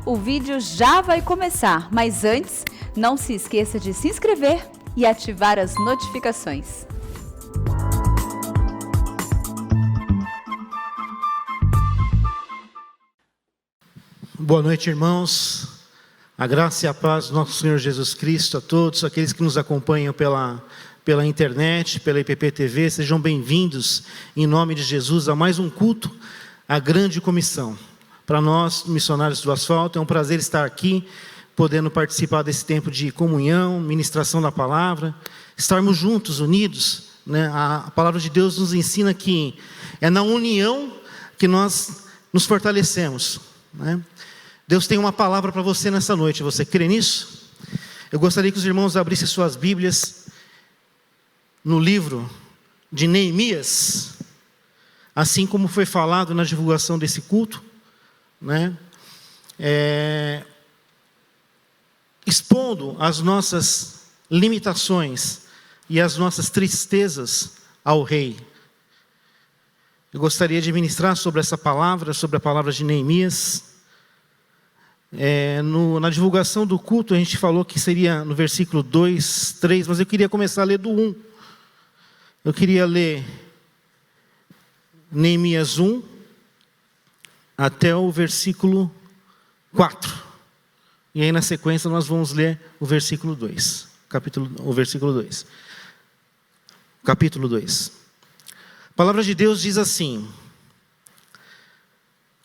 O vídeo já vai começar, mas antes, não se esqueça de se inscrever e ativar as notificações. Boa noite, irmãos. A graça e a paz do nosso Senhor Jesus Cristo a todos, aqueles que nos acompanham pela internet, pela IPP TV, sejam bem-vindos em nome de Jesus a mais um culto, a grande comissão. Para nós, missionários do asfalto, é um prazer estar aqui, podendo participar desse tempo de comunhão, ministração da palavra, estarmos juntos, unidos, né? A palavra de Deus nos ensina que é na união que nós nos fortalecemos, né? Deus tem uma palavra para você nessa noite, você crê nisso? Eu gostaria que os irmãos abrissem suas Bíblias no livro de Neemias, assim como foi falado na divulgação desse culto, né? Expondo as nossas limitações e as nossas tristezas ao rei. Eu gostaria de ministrar sobre essa palavra, sobre a palavra de Neemias. Na divulgação do culto a gente falou que seria no versículo 2, 3, mas eu queria começar a ler do 1. Eu queria ler Neemias 1 até o versículo 4. E aí na sequência nós vamos ler o versículo 2. Capítulo 2. A palavra de Deus diz assim: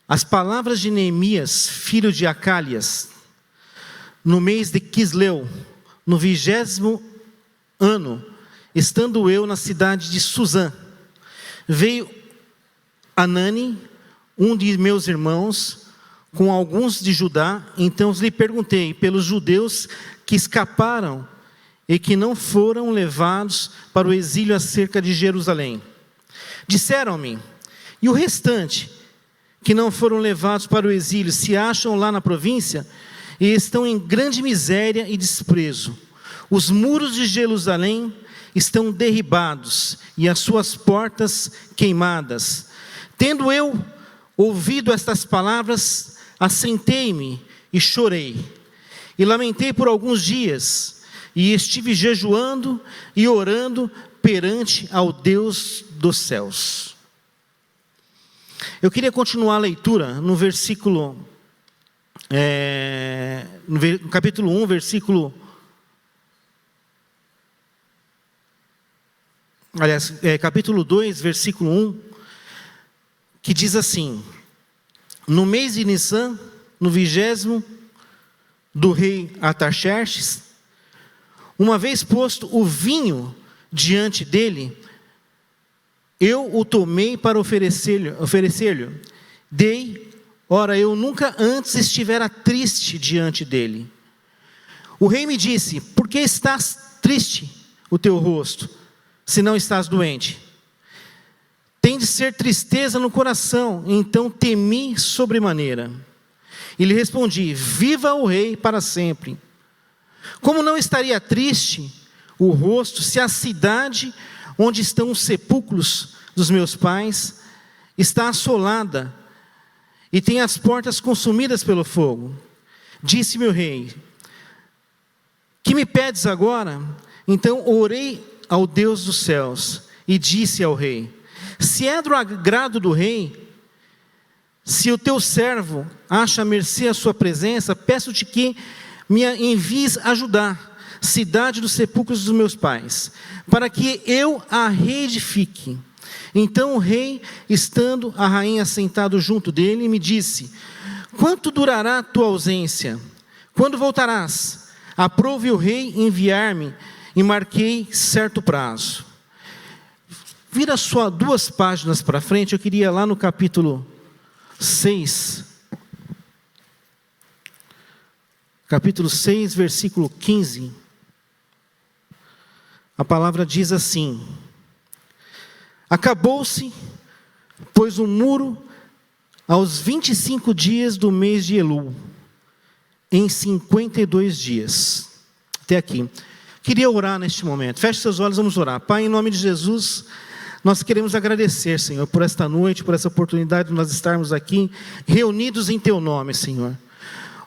as palavras de Neemias, filho de Acalias, no mês de Quisleu, no 20º ano, estando eu na cidade de Suzã, veio Anani, um de meus irmãos, com alguns de Judá. Então lhe perguntei pelos judeus que escaparam e que não foram levados para o exílio acerca de Jerusalém. Disseram-me: e o restante, que não foram levados para o exílio, se acham lá na província e estão em grande miséria e desprezo. Os muros de Jerusalém estão derribados e as suas portas queimadas. Tendo eu ouvido estas palavras, assentei-me e chorei. E lamentei por alguns dias, e estive jejuando e orando perante ao Deus dos céus. Eu queria continuar a leitura no versículo, no capítulo 1, versículo... capítulo 2, versículo 1, que diz assim: no mês de Nissan, no 20º do rei Artaxerxes, uma vez posto o vinho diante dele, eu o tomei para oferecer-lhe. Dei, ora, eu nunca antes estivera triste diante dele. O rei me disse: por que estás triste o teu rosto, se não estás doente? Tem de ser tristeza no coração. Então temi sobremaneira. E lhe respondi: viva o rei para sempre. Como não estaria triste o rosto, se a cidade onde estão os sepulcros dos meus pais está assolada e tem as portas consumidas pelo fogo? Disse-me o rei: que me pedes agora? Então orei ao Deus dos céus e disse ao rei: se é do agrado do rei, se o teu servo acha mercê a sua presença, peço-te que me envies ajudar cidade dos sepulcros dos meus pais, para que eu a reedifique. Então o rei, estando a rainha sentado junto dele, me disse: quanto durará a tua ausência? Quando voltarás? Aprove o rei enviar-me, e marquei certo prazo. Vira só 2 páginas para frente, eu queria lá no capítulo 6. Capítulo 6, versículo 15. A palavra diz assim: acabou-se, pois, o muro aos 25 dias do mês de Elul, em 52 dias. Até aqui. Queria orar neste momento. Feche seus olhos, vamos orar. Pai, em nome de Jesus, nós queremos agradecer, Senhor, por esta noite, por essa oportunidade de nós estarmos aqui, reunidos em Teu nome, Senhor.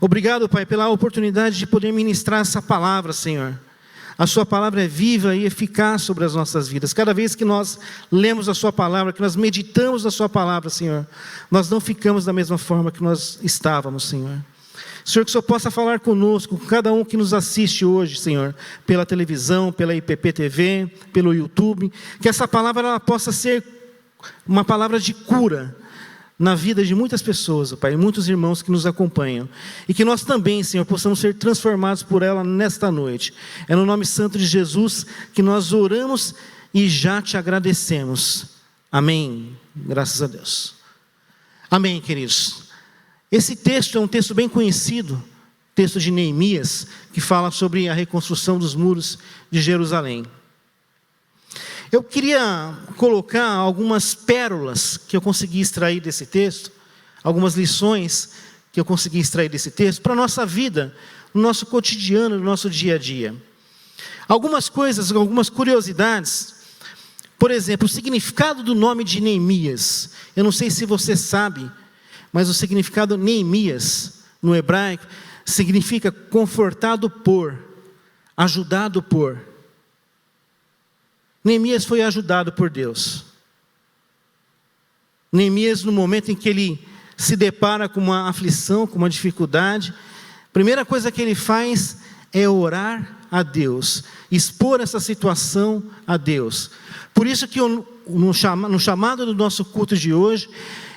Obrigado, Pai, pela oportunidade de poder ministrar essa palavra, Senhor. A sua palavra é viva e eficaz sobre as nossas vidas. Cada vez que nós lemos a sua palavra, que nós meditamos a sua palavra, Senhor, nós não ficamos da mesma forma que nós estávamos, Senhor. Senhor, que o Senhor possa falar conosco, com cada um que nos assiste hoje, Senhor, pela televisão, pela IPP-TV, pelo YouTube, que essa palavra ela possa ser uma palavra de cura na vida de muitas pessoas, Pai, muitos irmãos que nos acompanham. E que nós também, Senhor, possamos ser transformados por ela nesta noite. É no nome santo de Jesus que nós oramos e já te agradecemos. Amém. Graças a Deus. Amém, queridos. Esse texto é um texto bem conhecido, texto de Neemias, que fala sobre a reconstrução dos muros de Jerusalém. Eu queria colocar algumas pérolas que eu consegui extrair desse texto, algumas lições que eu consegui extrair desse texto, para a nossa vida, no nosso cotidiano, no nosso dia a dia. Algumas coisas, algumas curiosidades. Por exemplo, o significado do nome de Neemias. Eu não sei se você sabe, mas o significado Neemias, no hebraico, significa confortado por, ajudado por. Neemias foi ajudado por Deus. Neemias, no momento em que ele se depara com uma aflição, com uma dificuldade, a primeira coisa que ele faz é orar a Deus, expor essa situação a Deus. Por isso que no chamado do nosso culto de hoje,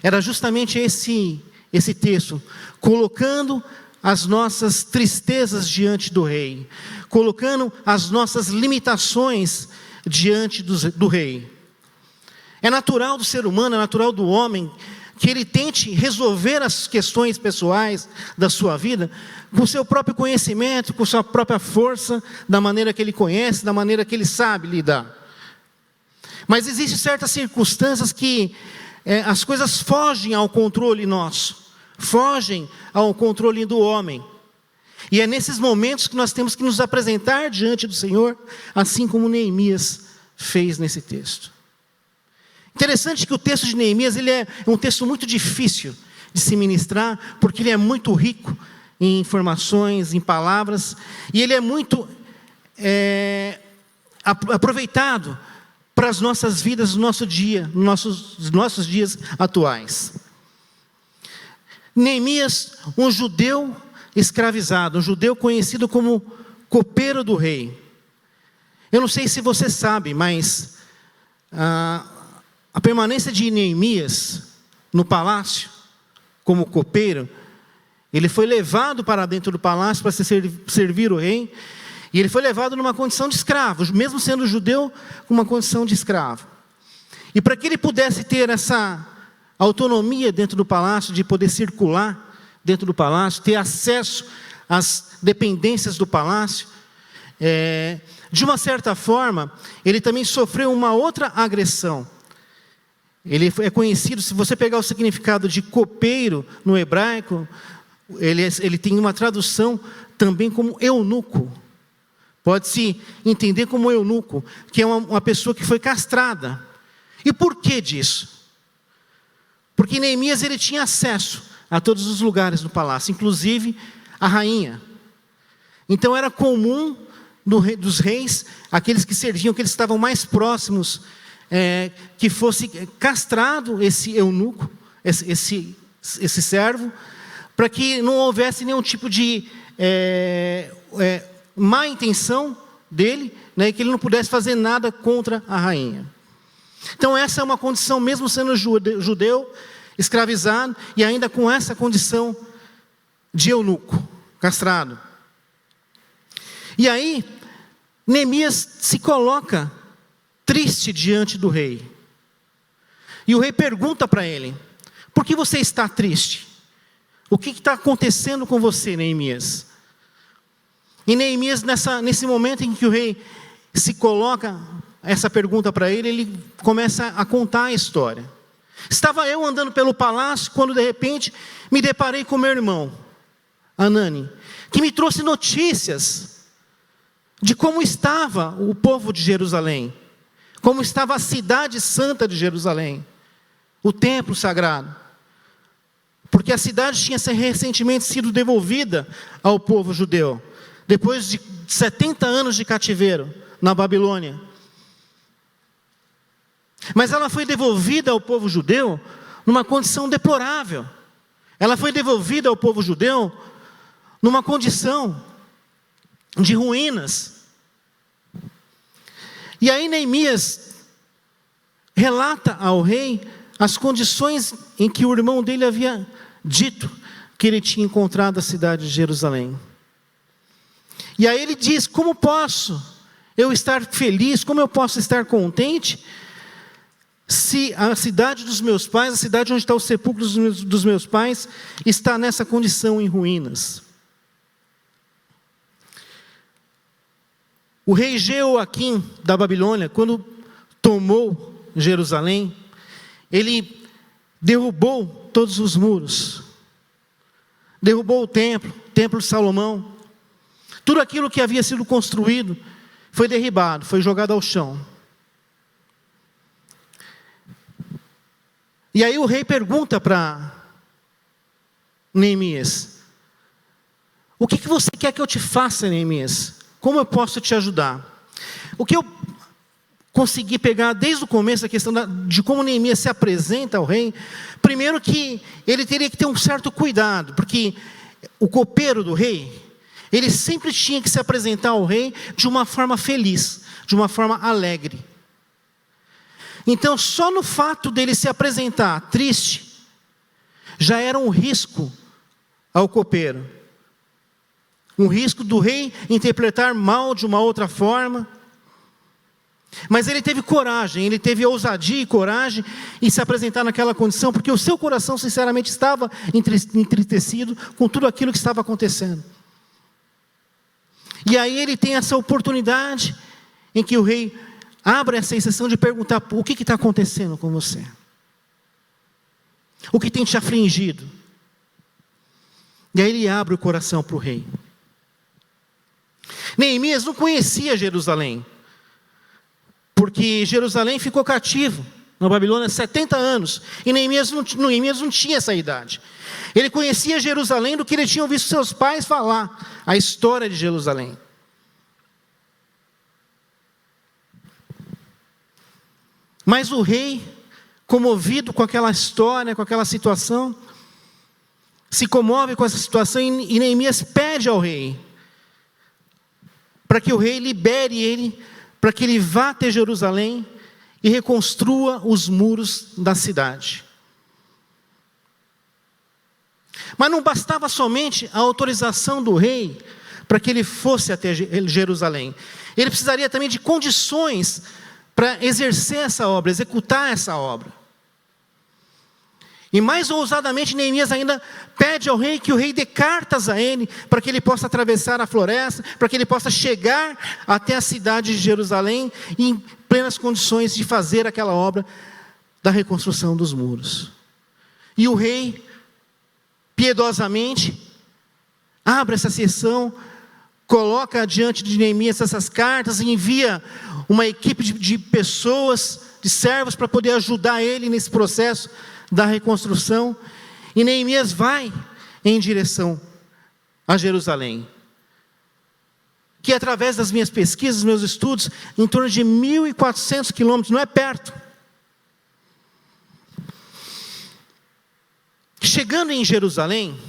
era justamente esse texto, colocando as nossas tristezas diante do rei, colocando as nossas limitações diante do rei. É natural do ser humano, é natural do homem, que ele tente resolver as questões pessoais da sua vida com o seu próprio conhecimento, com sua própria força, da maneira que ele conhece, da maneira que ele sabe lidar. Mas existem certas circunstâncias que as coisas fogem ao controle nosso, fogem ao controle do homem. E é nesses momentos que nós temos que nos apresentar diante do Senhor, assim como Neemias fez nesse texto. Interessante que o texto de Neemias ele é um texto muito difícil de se ministrar, porque ele é muito rico em informações, em palavras, e ele é muito aproveitado para as nossas vidas, no nosso dia, nos nossos dias atuais. Neemias, um judeu escravizado, um judeu conhecido como copeiro do rei. Eu não sei se você sabe, mas a permanência de Neemias no palácio, como copeiro, ele foi levado para dentro do palácio para servir o rei, e ele foi levado numa condição de escravo, mesmo sendo judeu, com uma condição de escravo. E para que ele pudesse ter essa autonomia dentro do palácio, de poder circular dentro do palácio, ter acesso às dependências do palácio, de uma certa forma, ele também sofreu uma outra agressão. Ele é conhecido, se você pegar o significado de copeiro no hebraico, ele tem uma tradução também como eunuco. Pode-se entender como eunuco, que é uma pessoa que foi castrada. E por que disso? Porque Neemias ele tinha acesso a todos os lugares do palácio, inclusive a rainha. Então era comum dos reis, aqueles que serviam, que eles estavam mais próximos, que fosse castrado esse eunuco, esse servo, para que não houvesse nenhum tipo de má intenção dele, né, que ele não pudesse fazer nada contra a rainha. Então essa é uma condição, mesmo sendo judeu, escravizado, e ainda com essa condição de eunuco, castrado. E aí, Neemias se coloca triste diante do rei. E o rei pergunta para ele: por que você está triste? O que está acontecendo com você, Neemias? E Neemias, nesse momento em que o rei se coloca essa pergunta para ele, ele começa a contar a história. Estava eu andando pelo palácio, quando de repente me deparei com meu irmão, Hanani, que me trouxe notícias de como estava o povo de Jerusalém, como estava a cidade santa de Jerusalém, o templo sagrado. porque a cidade tinha recentemente sido devolvida ao povo judeu, depois de 70 anos de cativeiro na Babilônia. Mas ela foi devolvida ao povo judeu numa condição deplorável. Ela foi devolvida ao povo judeu numa condição de ruínas. E aí Neemias relata ao rei as condições em que o irmão dele havia dito que ele tinha encontrado a cidade de Jerusalém. E aí ele diz: como posso eu estar feliz, como eu posso estar contente, se a cidade dos meus pais, a cidade onde está o sepulcro dos meus pais, está nessa condição em ruínas? O rei Jeoaquim da Babilônia, quando tomou Jerusalém, ele derrubou todos os muros, derrubou o templo de Salomão. Tudo aquilo que havia sido construído foi derribado, foi jogado ao chão. E aí o rei pergunta para Neemias: o que você quer que eu te faça, Neemias? Como eu posso te ajudar? O que eu consegui pegar desde o começo, a questão de como Neemias se apresenta ao rei. Primeiro, que ele teria que ter um certo cuidado, porque o copeiro do rei, ele sempre tinha que se apresentar ao rei de uma forma feliz, de uma forma alegre. Então, só no fato dele se apresentar triste, já era um risco ao copeiro. Um risco do rei interpretar mal de uma outra forma. Mas ele teve coragem, ele teve ousadia e coragem em se apresentar naquela condição, porque o seu coração sinceramente estava entristecido com tudo aquilo que estava acontecendo. E aí ele tem essa oportunidade em que o rei abre essa exceção de perguntar: o que está acontecendo com você? O que tem te afligido? E aí ele abre o coração para o rei. Neemias não conhecia Jerusalém, porque Jerusalém ficou cativo na Babilônia 70 anos, e Neemias não tinha essa idade. Ele conhecia Jerusalém do que ele tinha ouvido seus pais falar, a história de Jerusalém. Mas o rei, comovido com aquela história, com aquela situação, se comove com essa situação, e Neemias pede ao rei para que o rei libere ele, para que ele vá até Jerusalém e reconstrua os muros da cidade. Mas não bastava somente a autorização do rei para que ele fosse até Jerusalém. Ele precisaria também de condições para exercer essa obra, executar essa obra. E mais ousadamente, Neemias ainda pede ao rei que o rei dê cartas a ele, para que ele possa atravessar a floresta, para que ele possa chegar até a cidade de Jerusalém, em plenas condições de fazer aquela obra da reconstrução dos muros. E o rei, piedosamente, abre essa sessão, coloca diante de Neemias essas cartas, e envia uma equipe de pessoas, de servos, para poder ajudar ele nesse processo da reconstrução. E Neemias vai em direção a Jerusalém, que através das minhas pesquisas, meus estudos, em torno de 1.400 quilômetros, não é perto. Chegando em Jerusalém,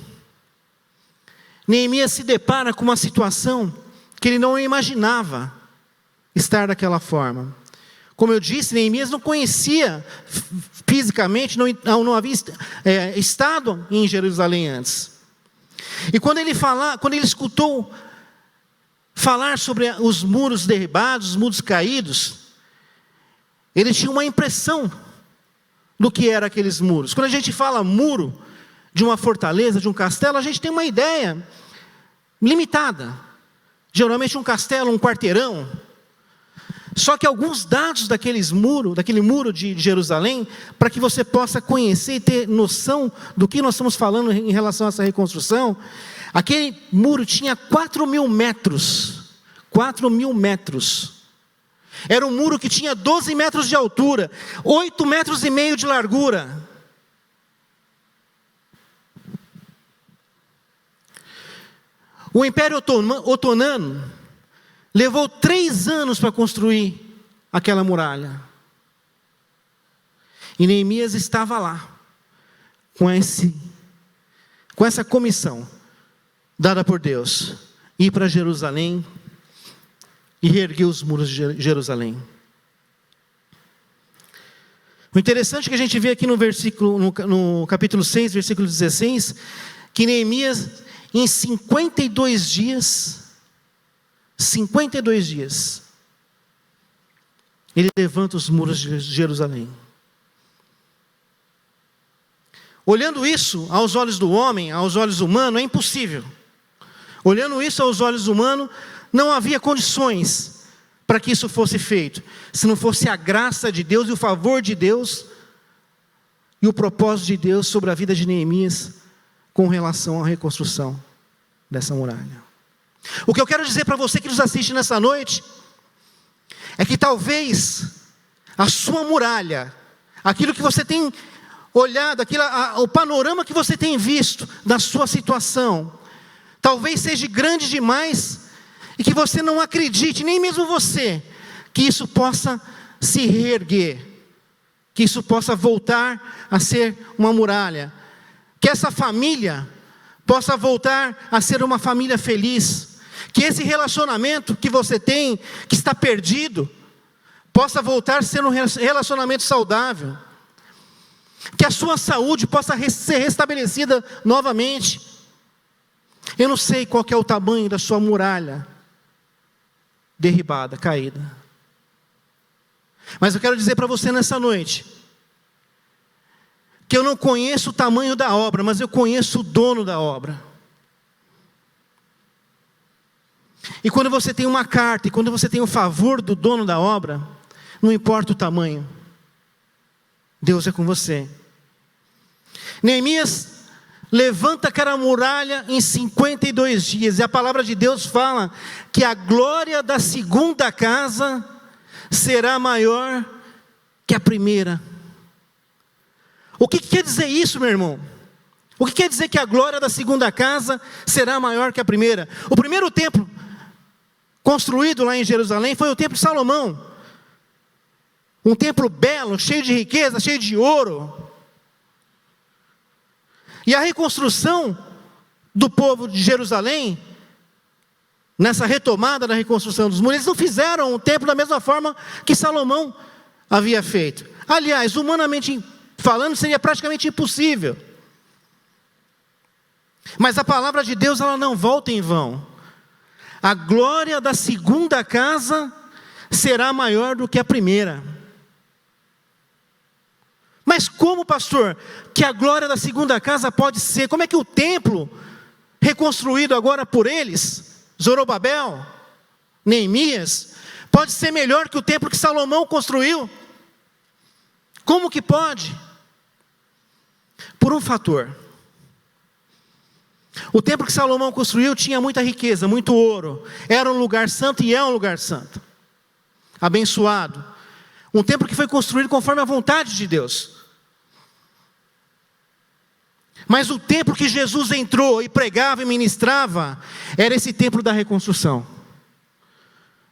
Neemias se depara com uma situação que ele não imaginava estar daquela forma. Como eu disse, Neemias não conhecia fisicamente, não havia estado em Jerusalém antes. E quando ele escutou falar sobre os muros derribados, os muros caídos, ele tinha uma impressão do que eram aqueles muros. Quando a gente fala muro de uma fortaleza, de um castelo, a gente tem uma ideia limitada. Geralmente um castelo, um quarteirão. Só que alguns dados daquele muro de Jerusalém, para que você possa conhecer e ter noção do que nós estamos falando em relação a essa reconstrução, aquele muro tinha 4.000 metros. 4.000 metros. Era um muro que tinha 12 metros de altura, 8,5 metros de largura. O Império Otomano levou 3 anos para construir aquela muralha. E Neemias estava lá, com essa comissão dada por Deus, ir para Jerusalém e reerguer os muros de Jerusalém. O interessante que a gente vê aqui no capítulo 6, versículo 16, que Neemias, em 52 dias, ele levanta os muros de Jerusalém. Olhando isso aos olhos do homem, aos olhos humanos, é impossível. Olhando isso aos olhos humanos, não havia condições para que isso fosse feito, se não fosse a graça de Deus e o favor de Deus e o propósito de Deus sobre a vida de Neemias com relação à reconstrução dessa muralha. O que eu quero dizer para você que nos assiste nessa noite é que talvez a sua muralha, aquilo que você tem olhado, o panorama que você tem visto da sua situação, talvez seja grande demais e que você não acredite, nem mesmo você, que isso possa se reerguer, que isso possa voltar a ser uma muralha, que essa família possa voltar a ser uma família feliz, que esse relacionamento que você tem, que está perdido, possa voltar a ser um relacionamento saudável, que a sua saúde possa ser restabelecida novamente. Eu não sei qual que é o tamanho da sua muralha derribada, caída, mas eu quero dizer para você nessa noite, que eu não conheço o tamanho da obra, mas eu conheço o dono da obra. E quando você tem uma carta, e quando você tem o favor do dono da obra, não importa o tamanho, Deus é com você. Neemias levanta aquela muralha em 52 dias, e a palavra de Deus fala que a glória da segunda casa será maior que a primeira. O que quer dizer isso, meu irmão? O que quer dizer que a glória da segunda casa será maior que a primeira? O primeiro templo construído lá em Jerusalém foi o templo de Salomão. Um templo belo, cheio de riqueza, cheio de ouro. E a reconstrução do povo de Jerusalém, nessa retomada da reconstrução dos muros, eles não fizeram o templo da mesma forma que Salomão havia feito. Aliás, humanamente falando, seria praticamente impossível. Mas a palavra de Deus, ela não volta em vão. A glória da segunda casa será maior do que a primeira. Mas como, pastor, que a glória da segunda casa pode ser? Como é que o templo, reconstruído agora por eles, Zorobabel, Neemias, pode ser melhor que o templo que Salomão construiu? Como que pode? Por um fator. O templo que Salomão construiu tinha muita riqueza, muito ouro. Era um lugar santo e é um lugar santo. Abençoado. Um templo que foi construído conforme a vontade de Deus. Mas o templo que Jesus entrou e pregava e ministrava, era esse templo da reconstrução.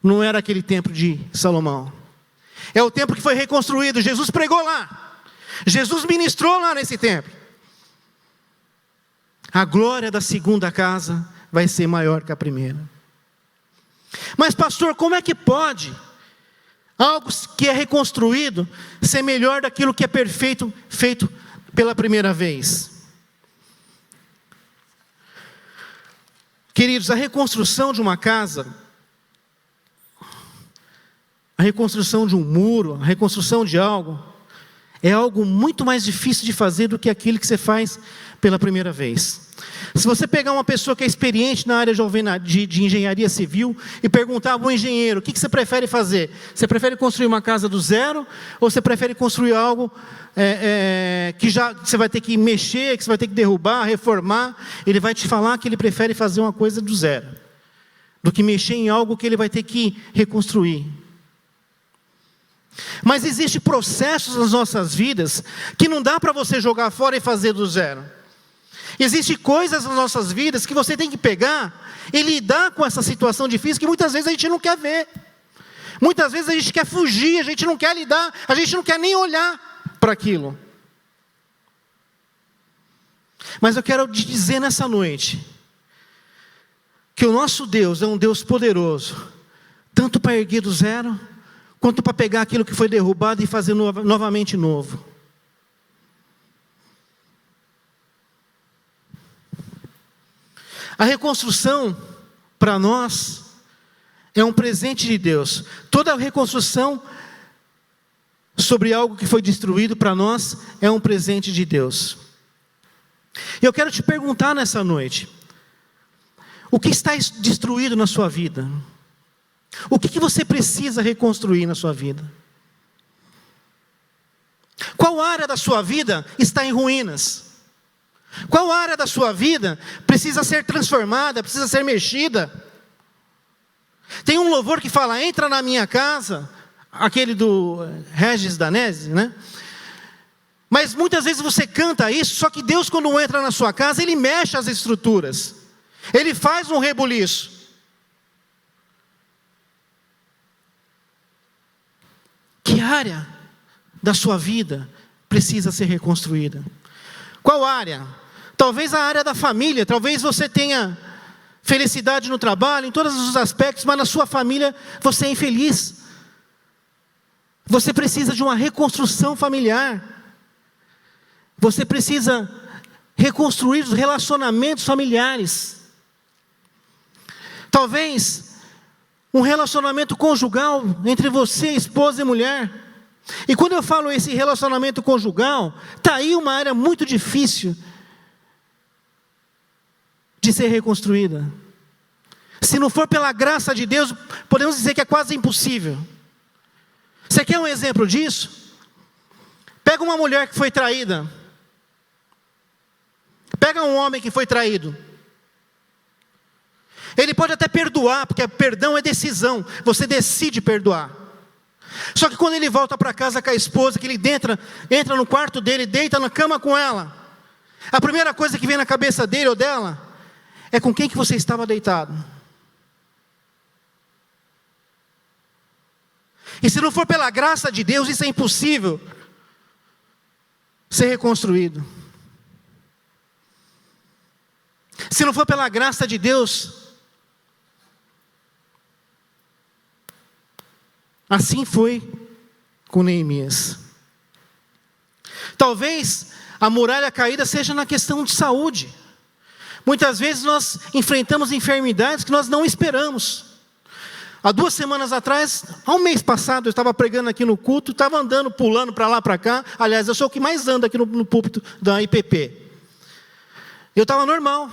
Não era aquele templo de Salomão. É o templo que foi reconstruído. Jesus pregou lá. Jesus ministrou lá nesse templo. A glória da segunda casa vai ser maior que a primeira. Mas pastor, como é que pode algo que é reconstruído ser melhor daquilo que é perfeito, feito pela primeira vez? Queridos, a reconstrução de uma casa, a reconstrução de um muro, a reconstrução de algo, é algo muito mais difícil de fazer do que aquilo que você faz pela primeira vez. Se você pegar uma pessoa que é experiente na área de engenharia civil e perguntar para um engenheiro, o que você prefere fazer? Você prefere construir uma casa do zero ou você prefere construir algo que já você vai ter que mexer, que você vai ter que derrubar, reformar? Ele vai te falar que ele prefere fazer uma coisa do zero, do que mexer em algo que ele vai ter que reconstruir. Mas existem processos nas nossas vidas que não dá para você jogar fora e fazer do zero. Existem coisas nas nossas vidas que você tem que pegar e lidar com essa situação difícil que muitas vezes a gente não quer ver. Muitas vezes a gente quer fugir, a gente não quer lidar, a gente não quer nem olhar para aquilo. Mas eu quero te dizer nessa noite, que o nosso Deus é um Deus poderoso, tanto para erguer do zero, quanto para pegar aquilo que foi derrubado e fazer novamente novo. A reconstrução, para nós, é um presente de Deus. Toda reconstrução sobre algo que foi destruído, para nós, é um presente de Deus. Eu quero te perguntar nessa noite, o que está destruído na sua vida? O que você precisa reconstruir na sua vida? Qual área da sua vida está em ruínas? Qual área da sua vida precisa ser transformada, precisa ser mexida? Tem um louvor que fala, entra na minha casa, aquele do Regis Danese, né? Mas muitas vezes você canta isso, só que Deus, quando entra na sua casa, Ele mexe as estruturas. Ele faz um rebuliço. Que área da sua vida precisa ser reconstruída? Qual área? Talvez a área da família. Talvez você tenha felicidade no trabalho, em todos os aspectos, mas na sua família você é infeliz. Você precisa de uma reconstrução familiar. Você precisa reconstruir os relacionamentos familiares. Talvez um relacionamento conjugal entre você, esposa e mulher. E quando eu falo esse relacionamento conjugal, está aí uma área muito difícil de ser reconstruída. Se não for pela graça de Deus, podemos dizer que é quase impossível. Você quer um exemplo disso? Pega uma mulher que foi traída. Pega um homem que foi traído. Ele pode até perdoar, porque perdão é decisão. Você decide perdoar. Só que quando ele volta para casa com a esposa, que ele entra no quarto dele, deita na cama com ela, a primeira coisa que vem na cabeça dele ou dela é com quem que você estava deitado. E se não for pela graça de Deus, isso é impossível ser reconstruído. Se não for pela graça de Deus, assim foi com Neemias. Talvez a muralha caída seja na questão de saúde. Muitas vezes nós enfrentamos enfermidades que nós não esperamos. Há 2 semanas atrás, há um mês passado, eu estava pregando aqui no culto, estava andando, pulando para lá, para cá. Aliás, eu sou o que mais anda aqui no púlpito da IPP. Eu estava normal.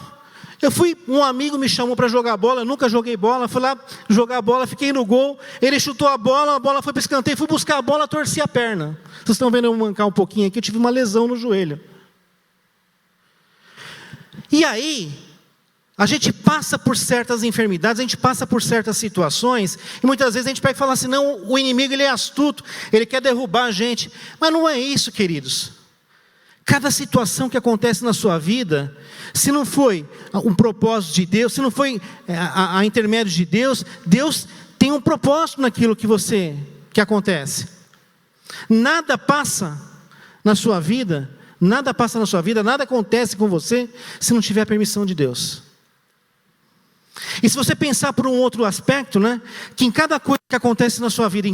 Um amigo me chamou para jogar bola, eu nunca joguei bola, fui lá jogar bola, fiquei no gol, ele chutou a bola foi para o escanteio, fui buscar a bola, torci a perna. Vocês estão vendo eu mancar um pouquinho aqui, eu tive uma lesão no joelho. E aí, a gente passa por certas enfermidades, a gente passa por certas situações, e muitas vezes a gente pega e fala assim, não, o inimigo ele é astuto, ele quer derrubar a gente. Mas não é isso, queridos. Cada situação que acontece na sua vida, se não foi um propósito de Deus, se não foi a intermédio de Deus, Deus tem um propósito naquilo que acontece. Nada passa na sua vida, nada acontece com você, se não tiver a permissão de Deus. E se você pensar por um outro aspecto, né, que em cada coisa que acontece na sua vida,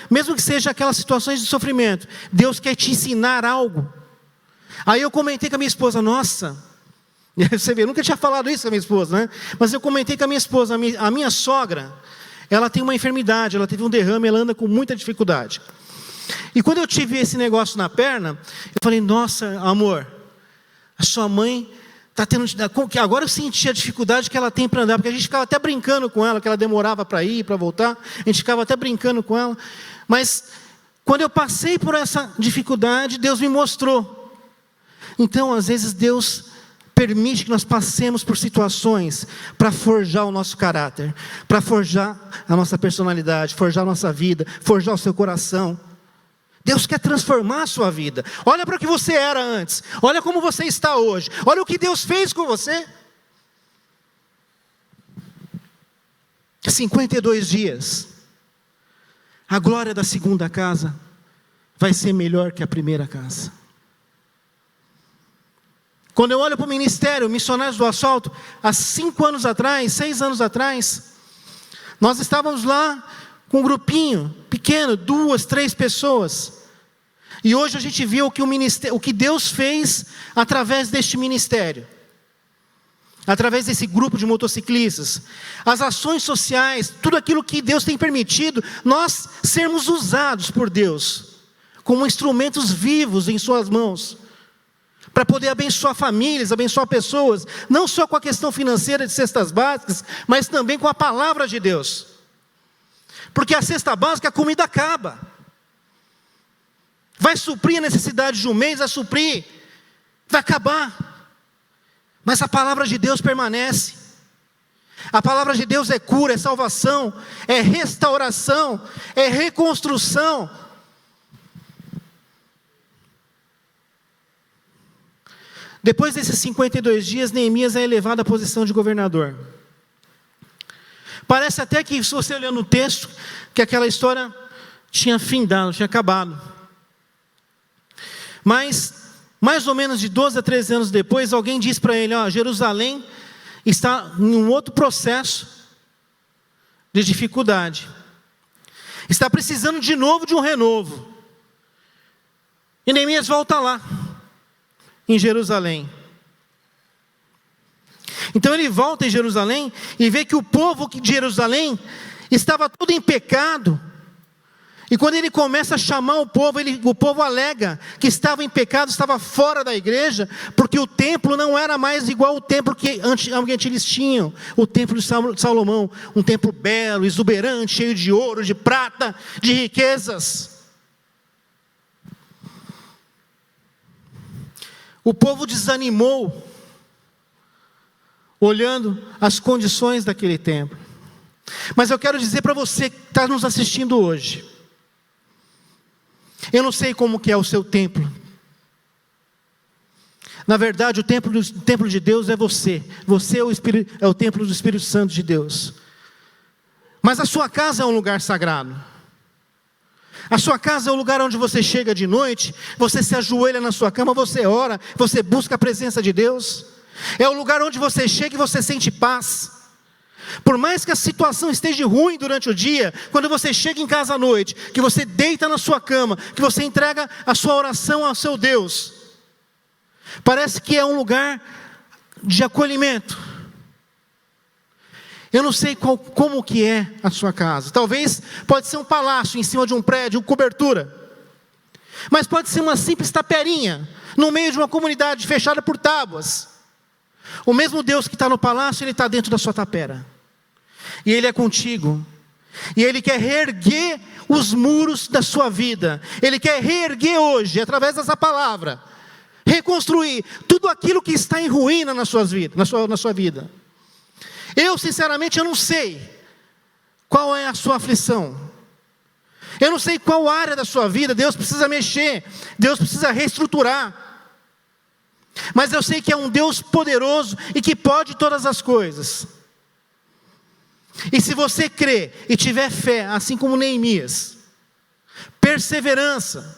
mesmo que seja aquelas situações de sofrimento, Deus quer te ensinar algo. Aí eu comentei com a minha esposa, nossa, você vê, eu nunca tinha falado isso com a minha esposa, né? Mas eu comentei com a minha esposa, a minha sogra, ela tem uma enfermidade, ela teve um derrame, ela anda com muita dificuldade. E quando eu tive esse negócio na perna, eu falei, nossa, amor, a sua mãe está tendo, agora eu senti a dificuldade que ela tem para andar, porque a gente ficava até brincando com ela, que ela demorava para ir, para voltar, a gente ficava até brincando com ela, mas quando eu passei por essa dificuldade, Deus me mostrou. Então, às vezes, Deus permite que nós passemos por situações para forjar o nosso caráter, para forjar a nossa personalidade, forjar a nossa vida, forjar o seu coração. Deus quer transformar a sua vida. Olha para o que você era antes. Olha como você está hoje. Olha o que Deus fez com você. 52 dias. A glória da segunda casa vai ser melhor que a primeira casa. Quando eu olho para o ministério, Missionários do Asfalto, há 5 anos atrás, 6 anos atrás, nós estávamos lá com um grupinho pequeno, 2, 3 pessoas. E hoje a gente viu o que Deus fez através deste ministério. Através desse grupo de motociclistas. As ações sociais, tudo aquilo que Deus tem permitido, nós sermos usados por Deus, como instrumentos vivos em suas mãos. Para poder abençoar famílias, abençoar pessoas, não só com a questão financeira de cestas básicas, mas também com a palavra de Deus. Porque a cesta básica, a comida acaba. Vai suprir a necessidade de um mês, vai suprir, vai acabar. Mas a palavra de Deus permanece. A palavra de Deus é cura, é salvação, é restauração, é reconstrução. Depois desses 52 dias, Neemias é elevado à posição de governador. Parece até que, se você olhar no texto, que aquela história tinha findado, tinha acabado. Mas, mais ou menos de 12 a 13 anos depois, alguém diz para ele, Jerusalém está em um outro processo de dificuldade. Está precisando de novo de um renovo. E Neemias volta lá, em Jerusalém. Então ele volta em Jerusalém e vê que o povo de Jerusalém estava todo em pecado. E quando ele começa a chamar o povo alega que estava em pecado, estava fora da igreja, porque o templo não era mais igual ao templo que antes eles tinham. O templo de Salomão, um templo belo, exuberante, cheio de ouro, de prata, de riquezas. O povo desanimou, olhando as condições daquele templo. Mas eu quero dizer para você que está nos assistindo hoje, eu não sei como que é o seu templo. Na verdade, o templo de Deus é você. Você é o templo do Espírito Santo de Deus. Mas a sua casa é um lugar sagrado. A sua casa é o lugar onde você chega de noite, você se ajoelha na sua cama, você ora, você busca a presença de Deus. É o lugar onde você chega e você sente paz. Por mais que a situação esteja ruim durante o dia, quando você chega em casa à noite, que você deita na sua cama, que você entrega a sua oração ao seu Deus, parece que é um lugar de acolhimento. Eu não sei como que é a sua casa. Talvez pode ser um palácio em cima de um prédio, cobertura. Mas pode ser uma simples taperinha, no meio de uma comunidade fechada por tábuas. O mesmo Deus que está no palácio, Ele está dentro da sua tapera. E Ele é contigo. E Ele quer reerguer os muros da sua vida. Ele quer reerguer hoje, através dessa palavra, reconstruir tudo aquilo que está em ruína na sua vida. Eu, sinceramente, eu não sei qual é a sua aflição. Eu não sei qual área da sua vida Deus precisa mexer, Deus precisa reestruturar. Mas eu sei que é um Deus poderoso e que pode todas as coisas. E se você crê e tiver fé, assim como Neemias, perseverança,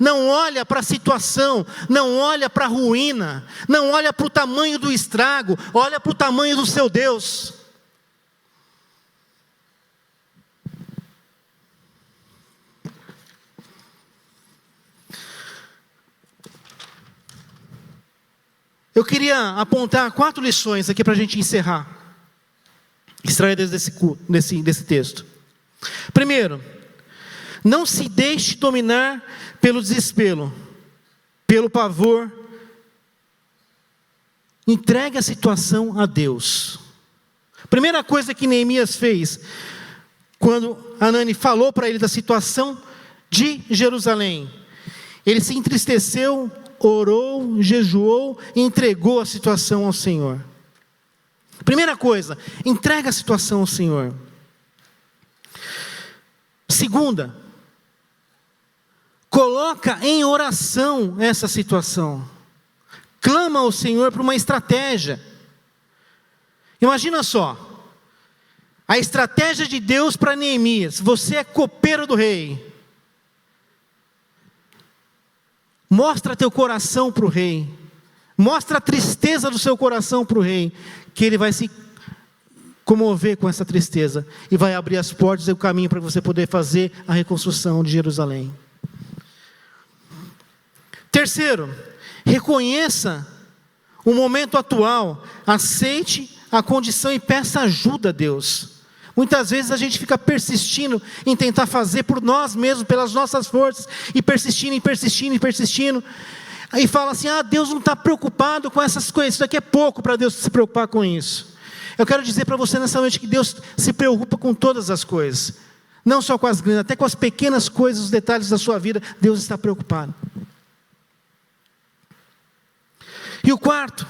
não olha para a situação, não olha para a ruína, não olha para o tamanho do estrago, olha para o tamanho do seu Deus. Eu queria apontar 4 lições aqui para a gente encerrar, extraídas desse texto. Primeiro, não se deixe dominar pelo desespero, pelo pavor. Entregue a situação a Deus. Primeira coisa que Neemias fez, quando Hanani falou para ele da situação de Jerusalém, ele se entristeceu, orou, jejuou e entregou a situação ao Senhor. Primeira coisa, entrega a situação ao Senhor. Segunda, coloca em oração essa situação. Clama ao Senhor por uma estratégia. Imagina só, a estratégia de Deus para Neemias: você é copeiro do rei. Mostra teu coração para o rei. Mostra a tristeza do seu coração para o rei, que ele vai se comover com essa tristeza e vai abrir as portas e o caminho para você poder fazer a reconstrução de Jerusalém. Terceiro, reconheça o momento atual, aceite a condição e peça ajuda a Deus. Muitas vezes a gente fica persistindo em tentar fazer por nós mesmos, pelas nossas forças, e persistindo, aí fala assim: Deus não está preocupado com essas coisas, isso daqui é pouco para Deus se preocupar com isso. Eu quero dizer para você nessa noite que Deus se preocupa com todas as coisas, não só com as grandes, até com as pequenas coisas, os detalhes da sua vida, Deus está preocupado. E o quarto,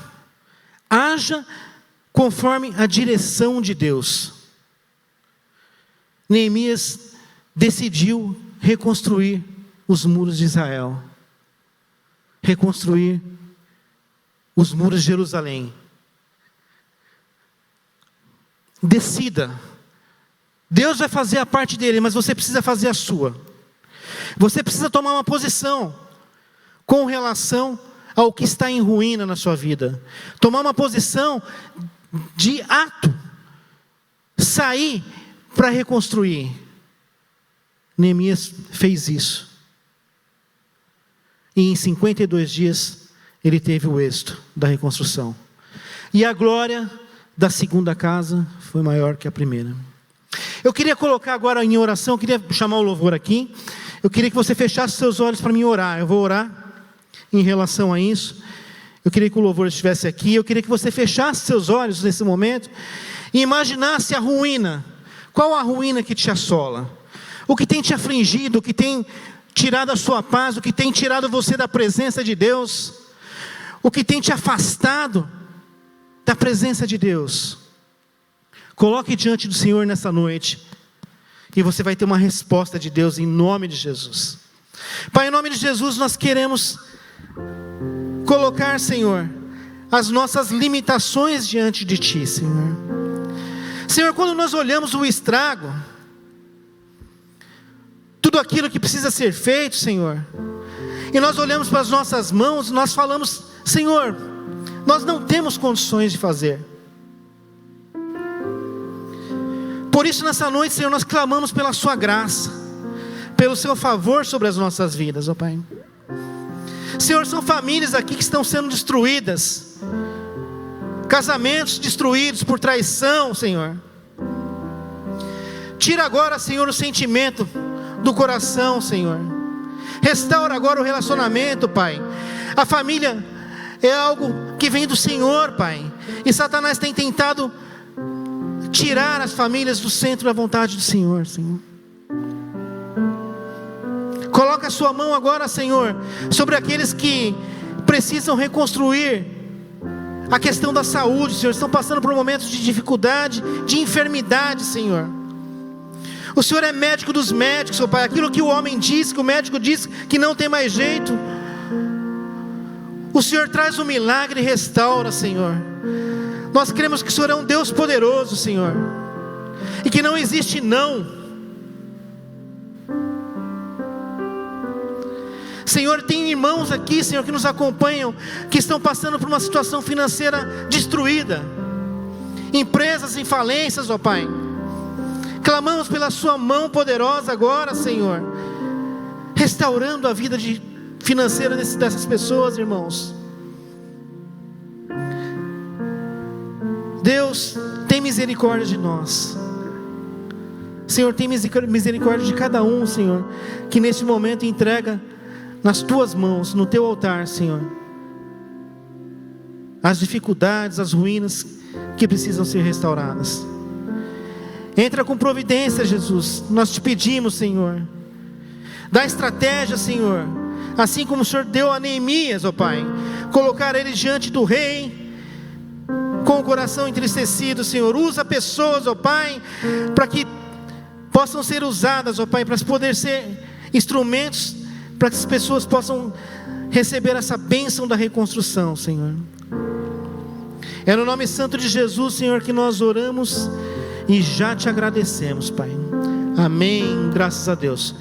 haja conforme a direção de Deus. Neemias decidiu reconstruir os muros de Israel, reconstruir os muros de Jerusalém. Decida. Deus vai fazer a parte dele, mas você precisa fazer a sua. Você precisa tomar uma posição com relação ao que está em ruína na sua vida. Tomar uma posição de ato. Sair para reconstruir. Neemias fez isso. E em 52 dias, ele teve o êxito da reconstrução. E a glória da segunda casa foi maior que a primeira. Eu queria colocar agora em oração, eu queria chamar o louvor aqui. Eu queria que você fechasse seus olhos para mim orar. Eu vou orar em relação a isso. Eu queria que o louvor estivesse aqui. Eu queria que você fechasse seus olhos nesse momento e imaginasse a ruína. Qual a ruína que te assola? O que tem te afligido, o que tem tirado a sua paz, o que tem tirado você da presença de Deus, o que tem te afastado da presença de Deus. Coloque diante do Senhor nessa noite, e você vai ter uma resposta de Deus em nome de Jesus. Pai, em nome de Jesus, nós queremos colocar, Senhor, as nossas limitações diante de Ti, Senhor. Senhor, quando nós olhamos o estrago, tudo aquilo que precisa ser feito, Senhor, e nós olhamos para as nossas mãos, nós falamos: Senhor, nós não temos condições de fazer. Por isso nessa noite, Senhor, nós clamamos pela Sua graça, pelo Seu favor sobre as nossas vidas, ó Pai. Senhor, são famílias aqui que estão sendo destruídas, casamentos destruídos por traição, Senhor. Tira agora, Senhor, o sentimento do coração, Senhor. Restaura agora o relacionamento, Pai. A família é algo que vem do Senhor, Pai. E Satanás tem tentado tirar as famílias do centro da vontade do Senhor, Senhor. Coloca a Sua mão agora, Senhor, sobre aqueles que precisam reconstruir a questão da saúde, Senhor. Estão passando por momentos de dificuldade, de enfermidade, Senhor. O Senhor é médico dos médicos, ó Pai. Aquilo que o homem diz, que o médico diz que não tem mais jeito, o Senhor traz um milagre e restaura, Senhor. Nós cremos que o Senhor é um Deus poderoso, Senhor, e que não existe não. Senhor, tem irmãos aqui, Senhor, que nos acompanham, que estão passando por uma situação financeira destruída, empresas em falências, ó Pai. Clamamos pela Sua mão poderosa agora, Senhor, restaurando a vida financeira dessas pessoas, irmãos. Deus, tem misericórdia de nós. Senhor, tem misericórdia de cada um, Senhor, que neste momento entrega nas Tuas mãos, no Teu altar, Senhor, as dificuldades, as ruínas que precisam ser restauradas. Entra com providência, Jesus. Nós Te pedimos, Senhor, dá estratégia, Senhor, assim como o Senhor deu a Neemias, ó Pai, colocar ele diante do rei, com o coração entristecido, Senhor. Usa pessoas, ó Pai, para que possam ser usadas, ó Pai, para poder ser instrumentos para que as pessoas possam receber essa bênção da reconstrução, Senhor. É no nome santo de Jesus, Senhor, que nós oramos e já te agradecemos, Pai. Amém, graças a Deus.